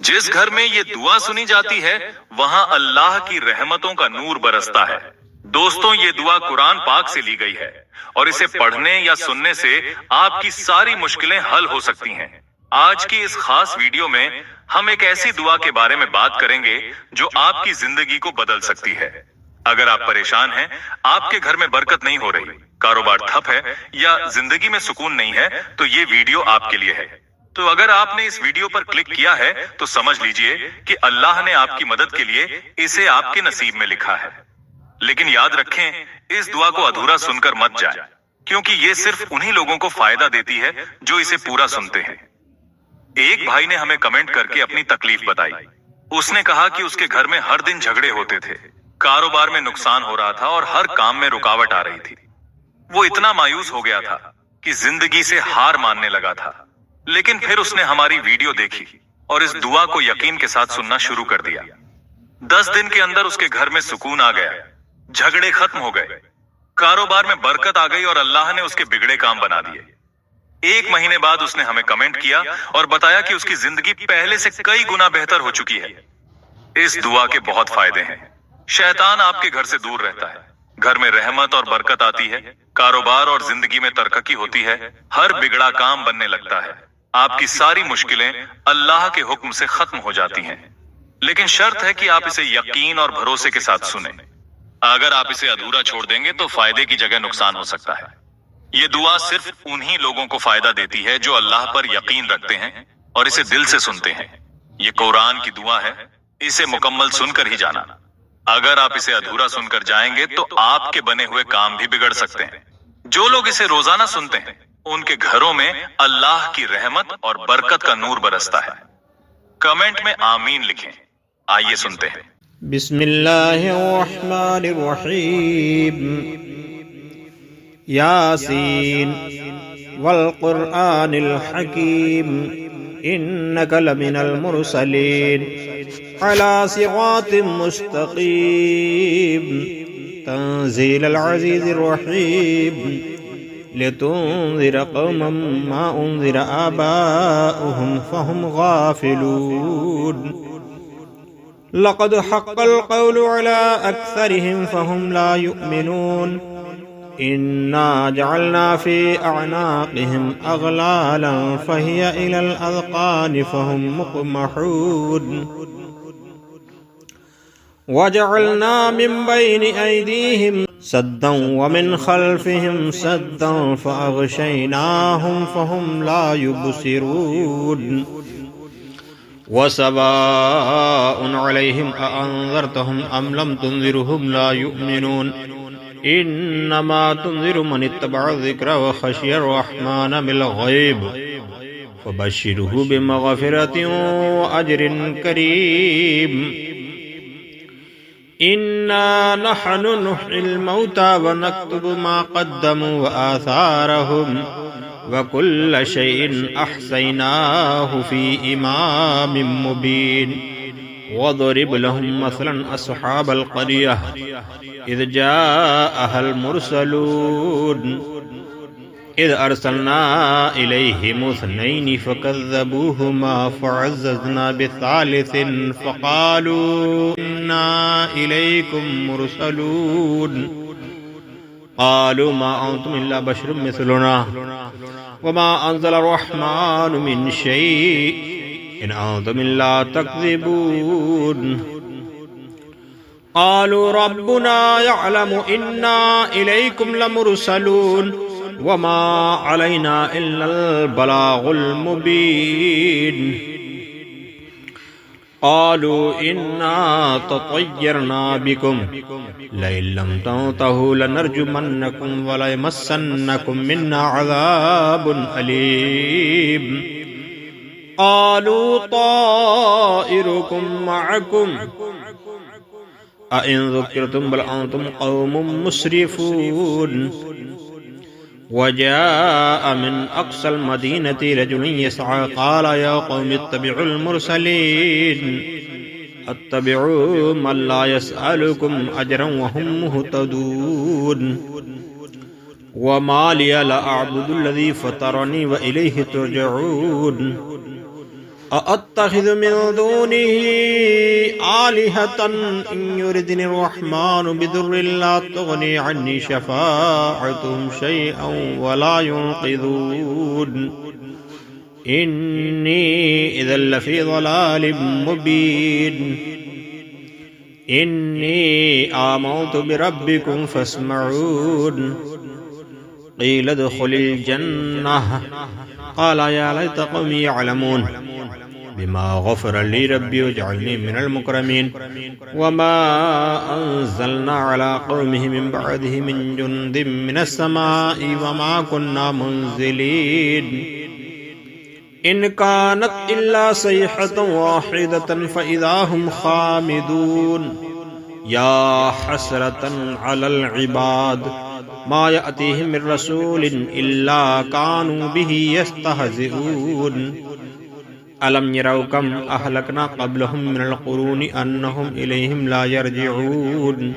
जिस घर में ये दुआ सुनी जाती है वहां अल्लाह की रहमतों का नूर बरसता है। दोस्तों, ये दुआ कुरान पाक से ली गई है और इसे पढ़ने या सुनने से आपकी सारी मुश्किलें हल हो सकती हैं। आज की इस खास वीडियो में हम एक ऐसी दुआ के बारे में बात करेंगे जो आपकी जिंदगी को बदल सकती है। अगर आप परेशान हैं, आपके घर में बरकत नहीं हो रही, कारोबार ठप है या जिंदगी में सुकून नहीं है, तो ये वीडियो आपके लिए है। तो अगर आपने इस वीडियो पर क्लिक किया है तो समझ लीजिए कि अल्लाह ने आपकी मदद के लिए इसे आपके नसीब में लिखा है। लेकिन याद रखें, इस दुआ को अधूरा सुनकर मत जाए, क्योंकि ये सिर्फ उन्हीं लोगों को फायदा देती है जो इसे पूरा सुनते हैं। एक भाई ने हमें कमेंट करके अपनी तकलीफ बताई। उसने कहा कि उसके घर में हर दिन झगड़े होते थे, कारोबार में नुकसान हो रहा था और हर काम में रुकावट आ रही थी। वो इतना मायूस हो गया था कि जिंदगी से हार मानने लगा था। लेकिन फिर उसने हमारी वीडियो देखी और इस दुआ को यकीन के साथ सुनना शुरू कर दिया। 10 दिन के अंदर उसके घर में सुकून आ गया, झगड़े खत्म हो गए, कारोबार में बरकत आ गई और अल्लाह ने उसके बिगड़े काम बना दिए। 1 महीने बाद उसने हमें कमेंट किया और बताया कि उसकी जिंदगी पहले से कई गुना बेहतर हो चुकी है। इस दुआ के बहुत फायदे हैं। शैतान आपके घर से दूर रहता है, घर में रहमत और बरकत आती है, कारोबार और जिंदगी में तरक्की होती है, हर बिगड़ा काम बनने लगता है, आपकी सारी मुश्किलें अल्लाह के हुक्म से खत्म हो जाती हैं। लेकिन शर्त है कि आप इसे यकीन और भरोसे के साथ सुने। अगर आप इसे अधूरा छोड़ देंगे तो फायदे की जगह नुकसान हो सकता है। ये दुआ सिर्फ उन्हीं लोगों को फायदा देती है जो अल्लाह पर यकीन रखते हैं और इसे दिल से सुनते हैं। ये कुरान की दुआ है, इसे मुकम्मल सुनकर ही जाना। अगर आप इसे अधूरा सुनकर जाएंगे तो आपके बने हुए काम भी बिगड़ सकते हैं। जो लोग इसे रोजाना सुनते हैं उनके घरों में अल्लाह की रहमत और बरकत का नूर बरसता है। कमेंट में आमीन लिखें। आइए सुनते हैं। बिस्मिल्लाहिर्रहमानिर्रहीम। यासीन वल कुरआनिल हकीम इन्नका लमिनल मुरसलीन अला सिरातिम मुस्तकीम तंजीलल अज़ीज़िर रहीम लितुन्ज़िर क़ौमम मा उन्ज़िर आबाउहुम फ़हुम गाफ़िलून लक़द हक़्क़ल क़ौलु अला अक्सरिहिम फ़हुम ला युमिनून इन्ना जअलना फ़ी अअनाक़िहिम अग़लालन फ़हिय इलल अज़क़ानि फ़हुम मुक़महून वजअलना मिन बैनि ऐदीहिम सद्दन व मिन खल्फ़िहिम सद्दन फ़अग़शयनाहुम फ़हुम ला युबसिरून वसवाउन अलैहिम अअन्ज़रतहुम अम लम तुन्ज़िरहुम ला युमिनून इन्नमा तुन्ज़िरु मन इत्तबअ ज़िक्र व खशियर रहमान बिल गैब फबश्शिरहु बिमग़फ़िरतिन व अज्रिन करीम इन्ना नहनु नुह्यिल मौता व नक्तुबु मा क़द्दमू व आसारहुम व कुल्ल शैइन अहसैनाहु फ़ी इमामिम मुबीन वज़रिब लहुम मसलन अस्हाबल क़रियह इज़ जाअहल मुरसलून इज़ अरसलना इलैहिम इस्नैनि फ़कज़्ज़बूहुमा फ़अज़्ज़ज़ना बिसालिसिन फ़क़ालू इन्ना इलैकुम मुरसलून क़ालू मा अंतुम इल्ला बशरुम मिस्लुना वमा अंज़ल अर्रहमानु मिन शैइन इन अंतुम इल्ला तकज़िबून क़ालू रब्बुना यअलमु इन्ना इलैकुम लमुरसलून वमा अलैना इल्लल बलागुल मुबीन क़ालू इन्ना ततय्यरना बिकुम लइन लम तंतहू लनरजुमन्नकुम व लयमस्सन्नकुम मिन्ना अज़ाबुन अलीम क़ालू ताइरुकुम मअकुम अइन ज़ुक्किरतुम बल अंतुम क़ौमुम मुस्रिफून वजाअ मिन अक़सल मदीनति रजुलुन यसअ क़ाल या क़ौमि इत्तबिउल मुरसलीन अत्तबिउ मन ला यसअलुकुम अजरन व हुम मुहतदून वमा लिया ला अअबुदुल्लज़ी फ़तरनी व इलैहि तुरजऊन अअत्तखिज़ु मिन दूनिही आलिहतन इन युरिदनि अर्रहमानु बिदुर्रिन ला तुग़नी अन्नी शफ़ाअतुहुम शैअन वला युनक़िज़ून इन्नी इज़न लफ़ी ज़लालिम मुबीन इन्नी आमनतु बिरब्बिकुम फ़स्मऊन क़ील उद्ख़ुलिल जन्नह क़ाल या लैत क़ौमी यअलमून बिमा ग़फ़र ली रब्बी वजअलनी मिनल मुकरमीन वमा अंज़लना अला क़ौमिही मिन बअदिही मिन जुन्दिन मिनस समाई वमा कुन्ना मुनज़िलीन इन कानत इल्ला सयहतन वाहिदतन फ़इज़ा हुम ख़ामिदून या हसरतन अलल इबाद मा यअतीहिम मिन रसूलिन इल्ला कानू बिही यस्तहज़िऊन अलम यरौ कम अहलकना क़ब्लहुम मिनल क़ुरूनि अन्नहुम इलैहिम ला यरजिऊन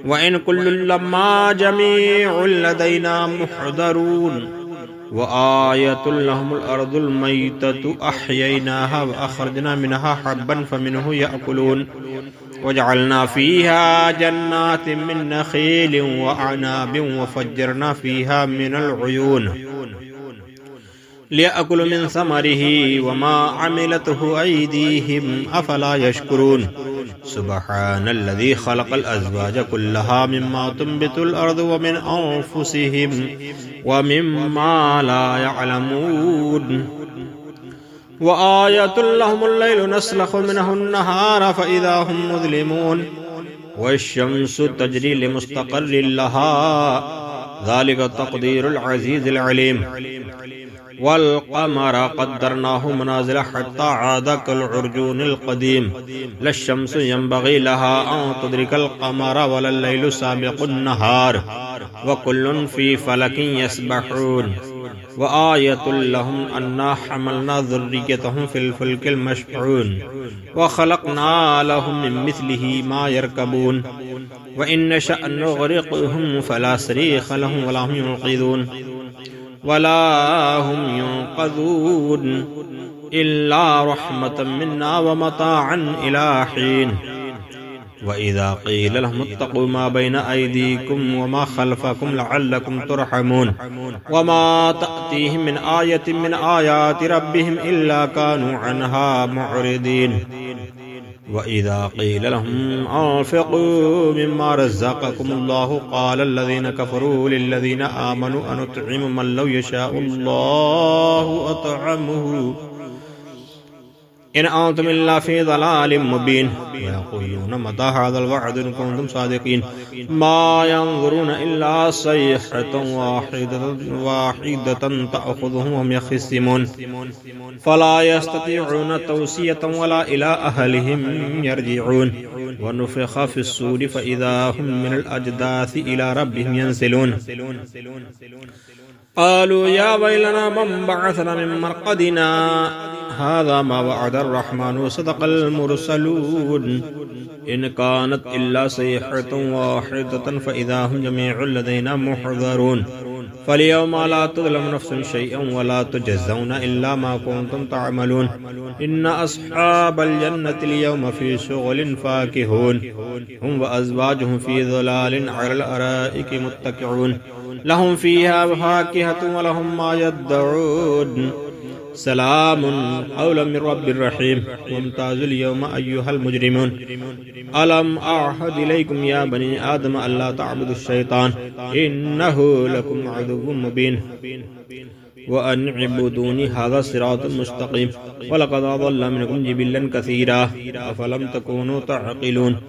व इन कुल्लुन लम्मा जमीउन लदैना मुहज़रून व आयतुल लहुमुल अर्दुल मैततु अह्यैनाहा व अख़रजना मिनहा हब्बन फमिन्हु यअकुलून वजअलना फ़ीहा जन्नातिन मिन नख़ीलिन व अअनाबिन व फ़ज्जरना फ़ीहा मिनल उयून लियअकुलू मिन समरिही वमा अमिलतहु अयदीहिम अफ़ला यशकुरून सुब्हानल्लज़ी ख़लक़ल अज़वाज कुल्लहा मिम्मा तुंबितुल अर्दु व मिन अंफुसिहिम व मिम्मा ला यअलमून व आयतुल लहुमुल लैलु नस्लखु मिनहु अन्नहार फ़इज़ा हुम मुज़लिमून वश्शम्सु तजरी लिमुस्तक़र्रिन लहा ज़ालिका तक़दीरुल अज़ीज़िल अलीम वल क़मर क़द्दरनाहु मनाज़िल हत्ता आदा कल उर्जूनिल क़दीम लश्शम्सु यंबग़ी लहा अन तुदरिकल क़मर वलल लैलु साबिक़ुन नहार व कुल्लुन फ़ी फ़लकिन यस्बहून व आयतुल लहुम अन्ना हमलना ज़ुर्रियतहुम फ़िल फ़ुल्किल मशहून व ख़लक़ना लहुम मिन मिस्लिही मा यरकबून व इन नशअ नुग़रिक़हुम फ़ला सरीख़ लहुम वला हुम युनक़िज़ून वला हुम युनक़ज़ून इल्ला रहमतन मिन्ना व मताअन इला हीन व इज़ा क़ील लहुम इत्तक़ू मा बैन अयदीकुम व मा ख़ल्फ़कुम लअल्लकुम तुरहमून व मा तअतीहिम मिन आयतिन मिन आयाति रब्बिहिम इल्ला कानू अन्हा मुअरिदीन व इज़ा क़ील लहुम अंफ़िक़ू मिम्मा रज़क़कुमुल्लाहु क़ालल्लज़ीन कफ़रू लिल्लज़ीन आमनू अनुत्इमु मन लौ यशाअुल्लाहु अतअमहु इन अंतुम इल्ला फ़ी ज़लालिम मुबीन व यक़ूलून मता हाज़ल वअद इन कुंतुम सादिक़ीन मा यंज़ुरून इल्ला सयहतन वाहिदतन तअख़ुज़ुहुम व हुम यख़िस्सिमून फ़ला यस्ततीऊन तौसियतन वला इला अहलिहिम यरजिऊन व नुफ़िख़ फ़िस्सूरि फ़इज़ा हुम मिनल अजदाथि इला रब्बिहिम यंसिलून क़ालू या वैलना मन बअसना मिन मरक़दिना हाज़ा मा वअदर रहमानु व सदक़ल मुरसलून इन कानत इल्ला सयहतन वाहिदतन फ़इज़ा हुम जमीउन लदैना मुहज़रून फ़ल्यौमा ला तुज़लमु नफ़्सुन शैअन व ला तुजज़ौना इल्ला मा कुंतुम तअमलून इन्न अस्हाबल जन्नति अल-यौमा फ़ी शुग़लिन फ़ाकिहून हुम व अज़वाजुहुम फ़ी ज़िलालिन अलल अराइकि मुत्तकिऊन लहुम फ़ीहा फ़ाकिहतुन व लहुम मा यद्दऊन सलामुन क़ौलन मिन रब्बिर रहीम वम्ताज़ुल यौमा अय्युहल मुजरिमून अलम अअहद इलैकुम या बनी आदम अल्ला तअबुदुश शैतान इन्नहु लकुम अदुव्वुम मुबीन व अन इब्दूनी हाज़ा सिरातुल मुस्तक़ीम व लक़द अज़ल्ल मिनकुम जिबिल्लन कसीरा अफ़लम तकूनू तअक़िलून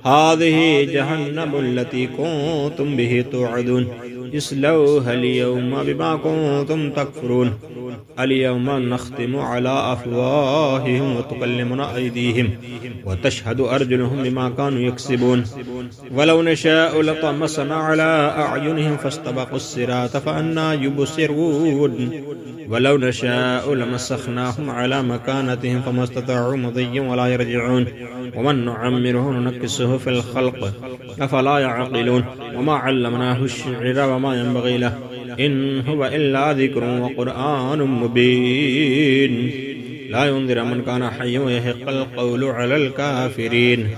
हाज़िही जहन्नमु अल्लती कुंतुम बिही तुअदून इस्लौहा अल-यौमा बिमा कुंतुम तकफ़ुरून अल-यौमा नख़्तिमु अला अफ़वाहिहिम व तुकल्लिमुना अयदीहिम व तशहदु अर्जुलुहुम बिमा कानू यक्सिबून वलौ नशाअु लतमस्ना अला अअयुनिहिम फ़स्तबक़ुस सिरात फ़अन्ना युबसिरून वलौ नशाअु लमसख़नाहुम अला मकानतिहिम फ़मस्तताअू मुदिय्यन वला यरजिऊन वमन नुअम्मिरुहु नुनक्किसुहु फ़िल ख़ल्क़ अफ़ला यअक़िलून वमा अल्लमनाहु अश-शि'रा वमा यंबग़ी लहु इन हुवा इल्ला ज़िक्रुन व क़ुरआनुम मुबीन لا ينذر من كان حيا ويحق القول على الكافرين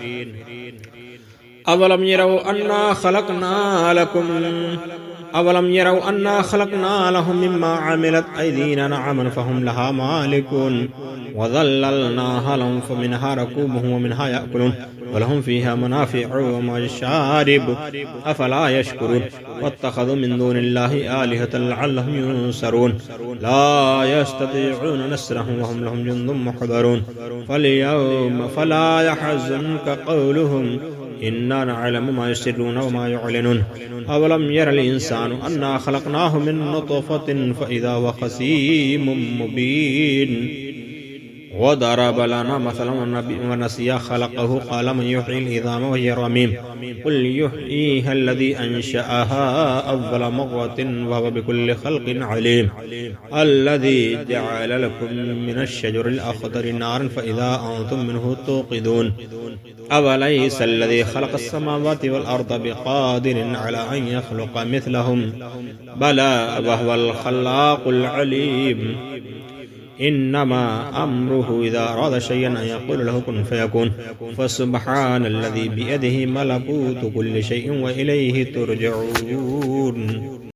أولم يروا أنا خلقنا لهم مما عملت أيدينا نعما فهم لها مالكون وظللناها لهم فمنها ركوبهم ومنها يأكلون ولهم فيها منافع ومشارب أفلا يشكرون واتخذوا من دون الله آلهة لعلهم ينصرون لا يستطيعون نصرهم وهم لهم جند محضرون فاليوم فلا يحزنك قولهم إنا نعلم ما يسرون وما يعلنون أولم ير الإنسان أنا خلقناه من نطفة فإذا هو خصيم مبين وضرب لنا مثلا ونسي خلقه قال من يحيي العظام وهي رميم قل يحييها الذي أنشأها أول مرة وهو بكل خلق عليم الذي جعل لكم من الشجر الأخضر نارا فإذا أنتم منه توقدون أوليس الذي خلق السماوات والأرض بقادر على أن يخلق مثلهم بلى وهو الخلاق العليم إنما أمره إذا أراد شيئا أن يقول له كن فيكون فسبحان الذي بيده ملكوت كل شيء وإليه ترجعون